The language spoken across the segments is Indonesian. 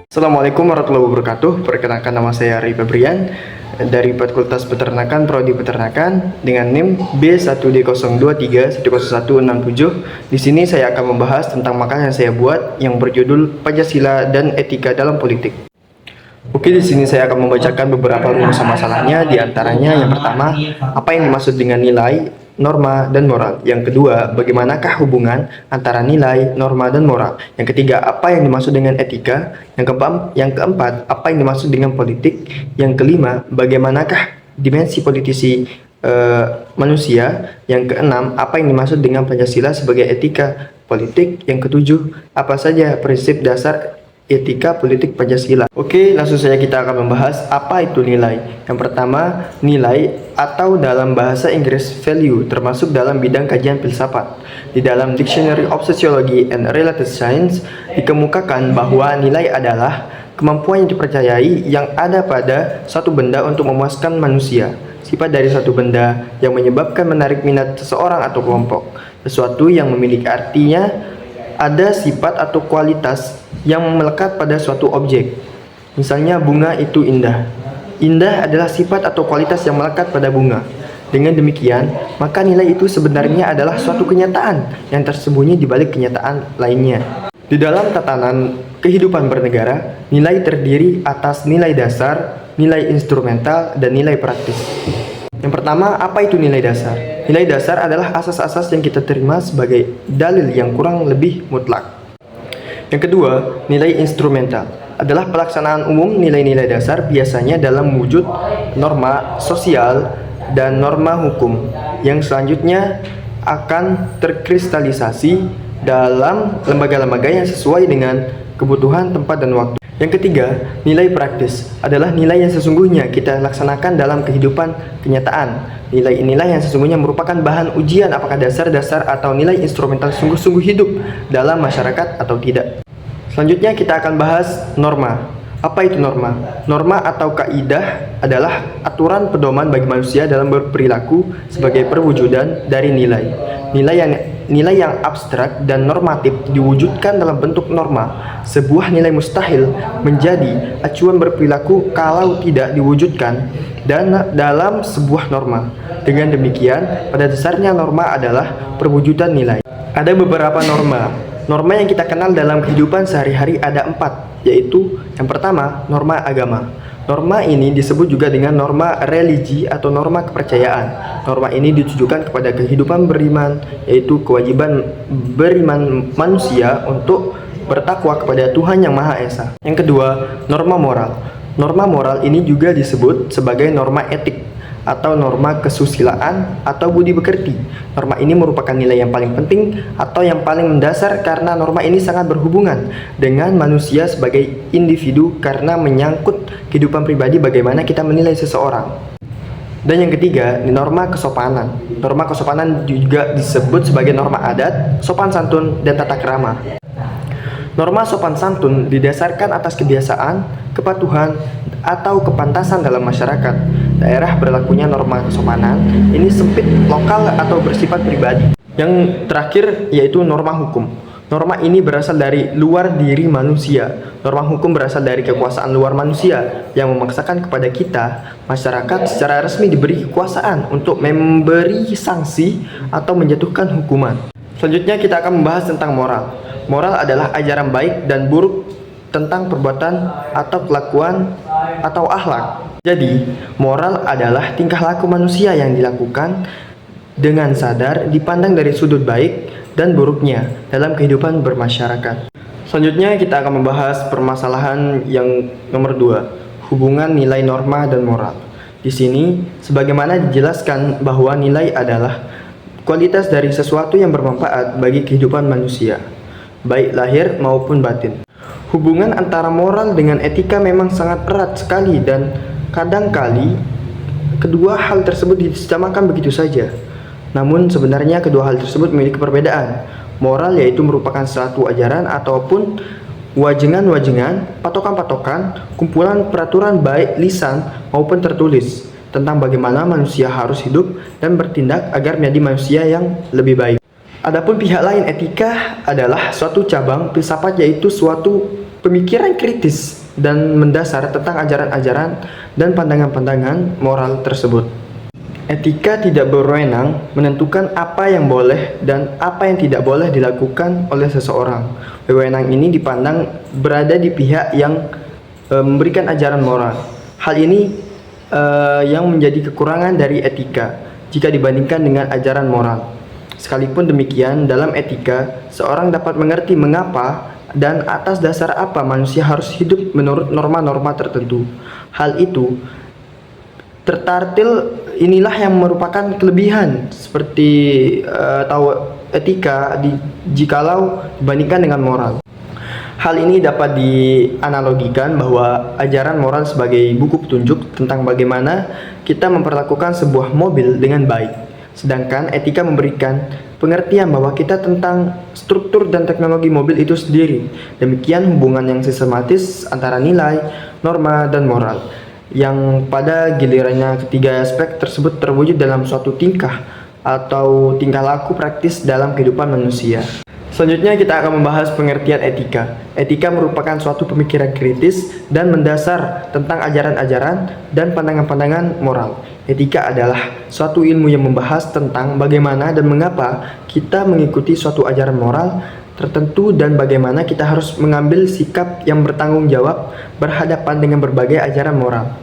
Assalamualaikum warahmatullahi wabarakatuh. Perkenalkan, nama saya Ari Febrian dari Fakultas Peternakan Prodi Peternakan dengan NIM B1D02310167. Di sini saya akan membahas tentang makalah yang saya buat yang berjudul Pancasila dan Etika dalam Politik. Oke, di sini saya akan membacakan beberapa rumusan masalahnya. Di antaranya yang pertama, apa yang dimaksud dengan nilai, norma, dan moral. Yang kedua, bagaimanakah hubungan antara nilai, norma, dan moral. Yang ketiga, apa yang dimaksud dengan etika. Yang keempat, apa yang dimaksud dengan politik. Yang kelima, bagaimanakah dimensi politisi manusia. Yang keenam, apa yang dimaksud dengan Pancasila sebagai etika politik. Yang ketujuh, apa saja prinsip dasar etika politik Pancasila. Oke, langsung saja kita akan membahas apa itu nilai. Yang pertama, nilai atau dalam bahasa Inggris value termasuk dalam bidang kajian filsafat. Di dalam Dictionary of Sociology and Related Science dikemukakan bahwa nilai adalah kemampuan yang dipercayai yang ada pada suatu benda untuk memuaskan manusia. Sifat dari suatu benda yang menyebabkan menarik minat seseorang atau kelompok. Sesuatu yang memiliki artinya ada sifat atau kualitas yang melekat pada suatu objek. Misalnya bunga itu indah. Indah adalah sifat atau kualitas yang melekat pada bunga. Dengan demikian, maka nilai itu sebenarnya adalah suatu kenyataan yang tersembunyi di balik kenyataan lainnya. Di dalam tatanan kehidupan bernegara, nilai terdiri atas nilai dasar, nilai instrumental, dan nilai praktis. Yang pertama, apa itu nilai dasar? Nilai dasar adalah asas-asas yang kita terima sebagai dalil yang kurang lebih mutlak. Yang kedua, nilai instrumental adalah pelaksanaan umum nilai-nilai dasar biasanya dalam wujud norma sosial dan norma hukum yang selanjutnya akan terkristalisasi dalam lembaga-lembaga yang sesuai dengan kebutuhan tempat dan waktu. Yang ketiga, nilai praktis adalah nilai yang sesungguhnya kita laksanakan dalam kehidupan kenyataan. Nilai inilah yang sesungguhnya merupakan bahan ujian apakah dasar-dasar atau nilai instrumental sungguh-sungguh hidup dalam masyarakat atau tidak. Selanjutnya kita akan bahas norma. Apa itu norma? Norma atau kaidah adalah aturan pedoman bagi manusia dalam berperilaku sebagai perwujudan dari nilai. Nilai yang abstrak dan normatif diwujudkan dalam bentuk norma. Sebuah nilai mustahil menjadi acuan berperilaku kalau tidak diwujudkan dan dalam sebuah norma. Dengan demikian, pada dasarnya norma adalah perwujudan nilai. Ada beberapa norma. Norma yang kita kenal dalam kehidupan sehari-hari ada 4, yaitu yang pertama, norma agama. Norma ini disebut juga dengan norma religi atau norma kepercayaan. Norma ini ditujukan kepada kehidupan beriman, yaitu kewajiban beriman manusia untuk bertakwa kepada Tuhan Yang Maha Esa. Yang kedua, norma moral. Norma moral ini juga disebut sebagai norma etik atau norma kesusilaan atau budi pekerti. Norma ini merupakan nilai yang paling penting atau yang paling mendasar karena norma ini sangat berhubungan dengan manusia sebagai individu karena menyangkut kehidupan pribadi bagaimana kita menilai seseorang. Dan yang ketiga, norma kesopanan. Norma kesopanan juga disebut sebagai norma adat, sopan santun, dan tata krama. Norma sopan santun didasarkan atas kebiasaan, kepatuhan, atau kepantasan dalam masyarakat. Daerah berlakunya norma kesopanan ini sempit, lokal, atau bersifat pribadi. Yang terakhir yaitu norma hukum. Norma ini berasal dari luar diri manusia. Norma hukum berasal dari kekuasaan luar manusia yang memaksakan kepada kita, masyarakat, secara resmi diberi kekuasaan untuk memberi sanksi atau menjatuhkan hukuman. Selanjutnya kita akan membahas tentang moral. Moral adalah ajaran baik dan buruk tentang perbuatan atau kelakuan atau akhlak. Jadi, moral adalah tingkah laku manusia yang dilakukan dengan sadar dipandang dari sudut baik dan buruknya dalam kehidupan bermasyarakat. Selanjutnya kita akan membahas permasalahan yang nomor 2, hubungan nilai norma dan moral. Di sini, sebagaimana dijelaskan bahwa nilai adalah kualitas dari sesuatu yang bermanfaat bagi kehidupan manusia, baik lahir maupun batin. Hubungan antara moral dengan etika memang sangat erat sekali dan kadangkali kedua hal tersebut disamakan begitu saja. Namun sebenarnya kedua hal tersebut memiliki perbedaan. Moral yaitu merupakan suatu ajaran ataupun wajengan-wajengan, patokan-patokan, kumpulan peraturan baik lisan maupun tertulis tentang bagaimana manusia harus hidup dan bertindak agar menjadi manusia yang lebih baik. Adapun pihak lain, etika adalah suatu cabang filsafat yaitu suatu pemikiran kritis dan mendasar tentang ajaran-ajaran dan pandangan-pandangan moral tersebut. Etika tidak berwenang menentukan apa yang boleh dan apa yang tidak boleh dilakukan oleh seseorang. Wewenang ini dipandang berada di pihak yang memberikan ajaran moral. Hal ini yang menjadi kekurangan dari etika jika dibandingkan dengan ajaran moral. Sekalipun demikian, dalam etika, seorang dapat mengerti mengapa dan atas dasar apa manusia harus hidup menurut norma-norma tertentu. Hal itu tertartil inilah yang merupakan kelebihan seperti tahu etika jikalau dibandingkan dengan moral. Hal ini dapat dianalogikan bahwa ajaran moral sebagai buku petunjuk tentang bagaimana kita memperlakukan sebuah mobil dengan baik. Sedangkan etika memberikan pengertian bahwa kita tentang struktur dan teknologi mobil itu sendiri. Demikian hubungan yang sistematis antara nilai, norma, dan moral, yang pada gilirannya ketiga aspek tersebut terwujud dalam suatu tingkah atau tingkah laku praktis dalam kehidupan manusia. Selanjutnya kita akan membahas pengertian etika. Etika merupakan suatu pemikiran kritis dan mendasar tentang ajaran-ajaran dan pandangan-pandangan moral. Etika adalah suatu ilmu yang membahas tentang bagaimana dan mengapa kita mengikuti suatu ajaran moral tertentu dan bagaimana kita harus mengambil sikap yang bertanggung jawab berhadapan dengan berbagai ajaran moral.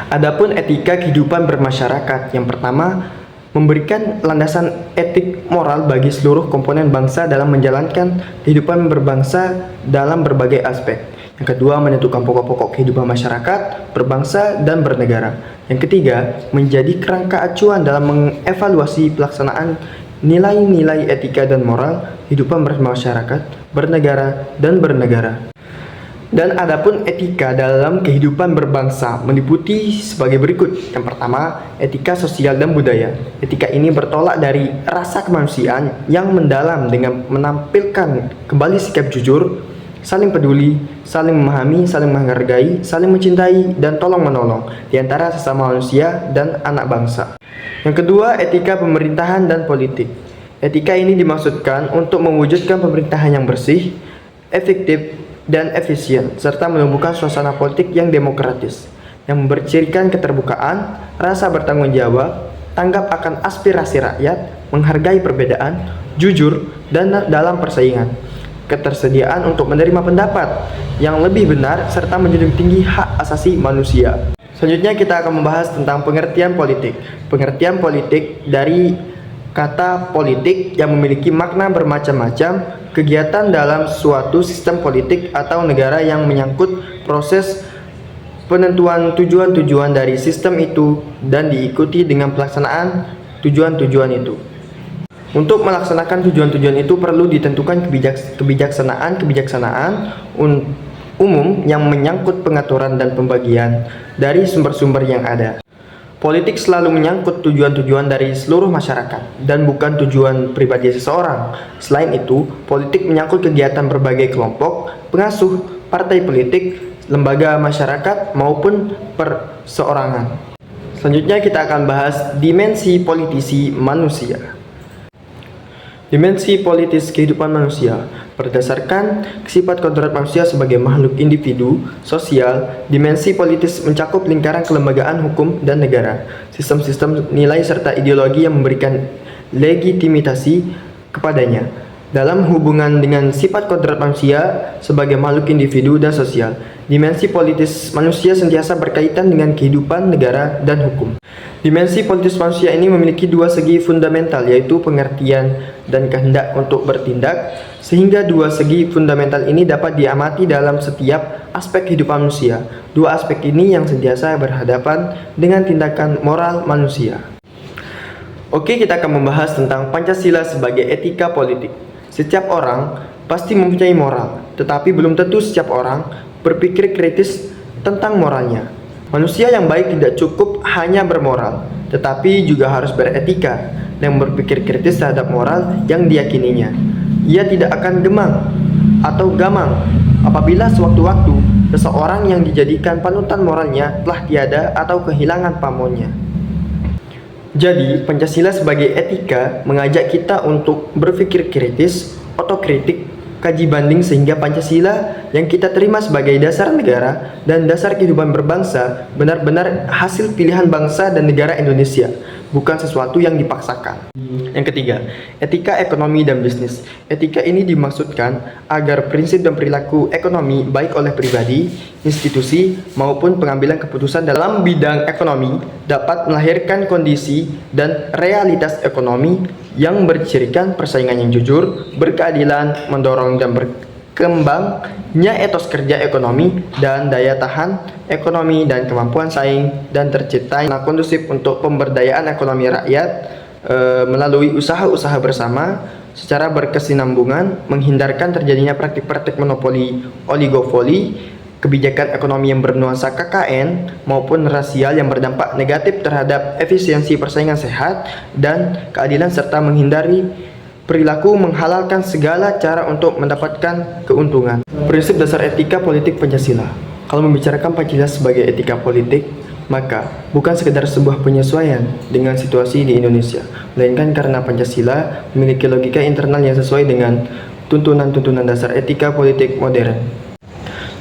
Adapun etika kehidupan bermasyarakat, yang pertama memberikan landasan etik moral bagi seluruh komponen bangsa dalam menjalankan kehidupan berbangsa dalam berbagai aspek. Yang kedua, menentukan pokok-pokok kehidupan masyarakat, berbangsa, dan bernegara. Yang ketiga, menjadi kerangka acuan dalam mengevaluasi pelaksanaan nilai-nilai etika dan moral kehidupan bermasyarakat, bernegara, dan bernegara. Dan adapun etika dalam kehidupan berbangsa meliputi sebagai berikut. Yang pertama, etika sosial dan budaya. Etika ini bertolak dari rasa kemanusiaan yang mendalam dengan menampilkan kembali sikap jujur, saling peduli, saling memahami, saling menghargai, saling mencintai, dan tolong-menolong di antara sesama manusia dan anak bangsa. Yang kedua, etika pemerintahan dan politik. Etika ini dimaksudkan untuk mewujudkan pemerintahan yang bersih, efektif, dan efisien, serta menumbuhkan suasana politik yang demokratis, yang bercirikan keterbukaan, rasa bertanggung jawab, tanggap akan aspirasi rakyat, menghargai perbedaan, jujur, dan dalam persaingan, ketersediaan untuk menerima pendapat yang lebih benar, serta menjunjung tinggi hak asasi manusia. Selanjutnya kita akan membahas tentang pengertian politik. Pengertian politik dari kata politik yang memiliki makna bermacam-macam, kegiatan dalam suatu sistem politik atau negara yang menyangkut proses penentuan tujuan-tujuan dari sistem itu dan diikuti dengan pelaksanaan tujuan-tujuan itu. Untuk melaksanakan tujuan-tujuan itu perlu ditentukan kebijaksanaan umum yang menyangkut pengaturan dan pembagian dari sumber-sumber yang ada. Politik selalu menyangkut tujuan-tujuan dari seluruh masyarakat dan bukan tujuan pribadi seseorang. Selain itu, politik menyangkut kegiatan berbagai kelompok, pengasuh, partai politik, lembaga masyarakat maupun perseorangan. Selanjutnya kita akan bahas dimensi politisi manusia. Dimensi politis kehidupan manusia. Berdasarkan sifat kodrat manusia sebagai makhluk individu, sosial, dimensi politis mencakup lingkaran kelembagaan hukum dan negara, sistem-sistem nilai serta ideologi yang memberikan legitimasi kepadanya. Dalam hubungan dengan sifat kodrat manusia sebagai makhluk individu dan sosial, dimensi politis manusia sentiasa berkaitan dengan kehidupan negara dan hukum. Dimensi politis manusia ini memiliki dua segi fundamental, yaitu pengertian dan kehendak untuk bertindak, sehingga dua segi fundamental ini dapat diamati dalam setiap aspek kehidupan manusia. Dua aspek ini yang sentiasa berhadapan dengan tindakan moral manusia. Oke, kita akan membahas tentang Pancasila sebagai etika politik. Setiap orang pasti mempunyai moral, tetapi belum tentu setiap orang berpikir kritis tentang moralnya. Manusia yang baik tidak cukup hanya bermoral, tetapi juga harus beretika dan berpikir kritis terhadap moral yang diyakininya. Ia tidak akan gemang atau gamang apabila sewaktu-waktu seseorang yang dijadikan panutan moralnya telah tiada atau kehilangan pamornya. Jadi, Pancasila sebagai etika mengajak kita untuk berpikir kritis, otokritik, kaji banding sehingga Pancasila yang kita terima sebagai dasar negara dan dasar kehidupan berbangsa benar-benar hasil pilihan bangsa dan negara Indonesia, bukan sesuatu yang dipaksakan. Yang ketiga, etika ekonomi dan bisnis. Etika ini dimaksudkan agar prinsip dan perilaku ekonomi baik oleh pribadi, institusi, maupun pengambilan keputusan dalam bidang ekonomi dapat melahirkan kondisi dan realitas ekonomi yang bercirikan persaingan yang jujur, berkeadilan, mendorong dan berkembangnya etos kerja ekonomi dan daya tahan ekonomi dan kemampuan saing, dan terciptanya kondusif untuk pemberdayaan ekonomi rakyat melalui usaha-usaha bersama secara berkesinambungan, menghindarkan terjadinya praktik-praktik monopoli, oligopoli, kebijakan ekonomi yang bernuansa KKN maupun rasial yang berdampak negatif terhadap efisiensi persaingan sehat dan keadilan, serta menghindari perilaku menghalalkan segala cara untuk mendapatkan keuntungan. Prinsip dasar etika politik Pancasila. Kalau membicarakan Pancasila sebagai etika politik, maka bukan sekedar sebuah penyesuaian dengan situasi di Indonesia, melainkan karena Pancasila memiliki logika internal yang sesuai dengan tuntunan-tuntunan dasar etika politik modern.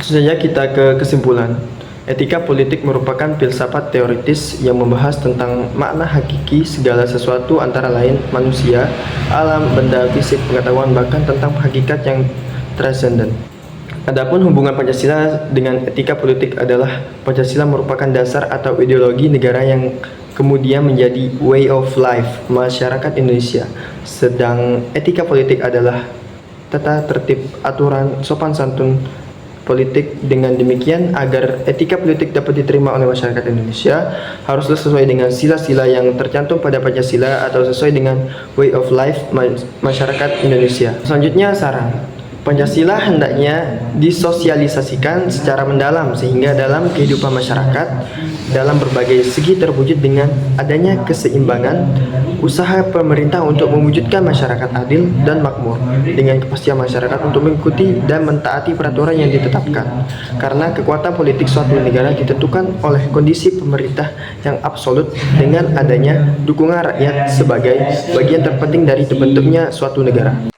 Langsung saja kita ke kesimpulan. Etika politik merupakan filsafat teoritis yang membahas tentang makna hakiki segala sesuatu, antara lain manusia, alam, benda, fisik, pengetahuan, bahkan tentang hakikat yang transenden. Adapun hubungan Pancasila dengan etika politik adalah Pancasila merupakan dasar atau ideologi negara yang kemudian menjadi way of life masyarakat Indonesia. Sedang etika politik adalah tata tertib, aturan, sopan santun politik. Dengan demikian, agar etika politik dapat diterima oleh masyarakat Indonesia, haruslah sesuai dengan sila-sila yang tercantum pada Pancasila atau sesuai dengan way of life masyarakat Indonesia. Selanjutnya, saran. Pancasila hendaknya disosialisasikan secara mendalam sehingga dalam kehidupan masyarakat dalam berbagai segi terwujud dengan adanya keseimbangan usaha pemerintah untuk mewujudkan masyarakat adil dan makmur, dengan kepastian masyarakat untuk mengikuti dan mentaati peraturan yang ditetapkan, karena kekuatan politik suatu negara ditentukan oleh kondisi pemerintah yang absolut dengan adanya dukungan rakyat sebagai bagian terpenting dari terbentuknya suatu negara.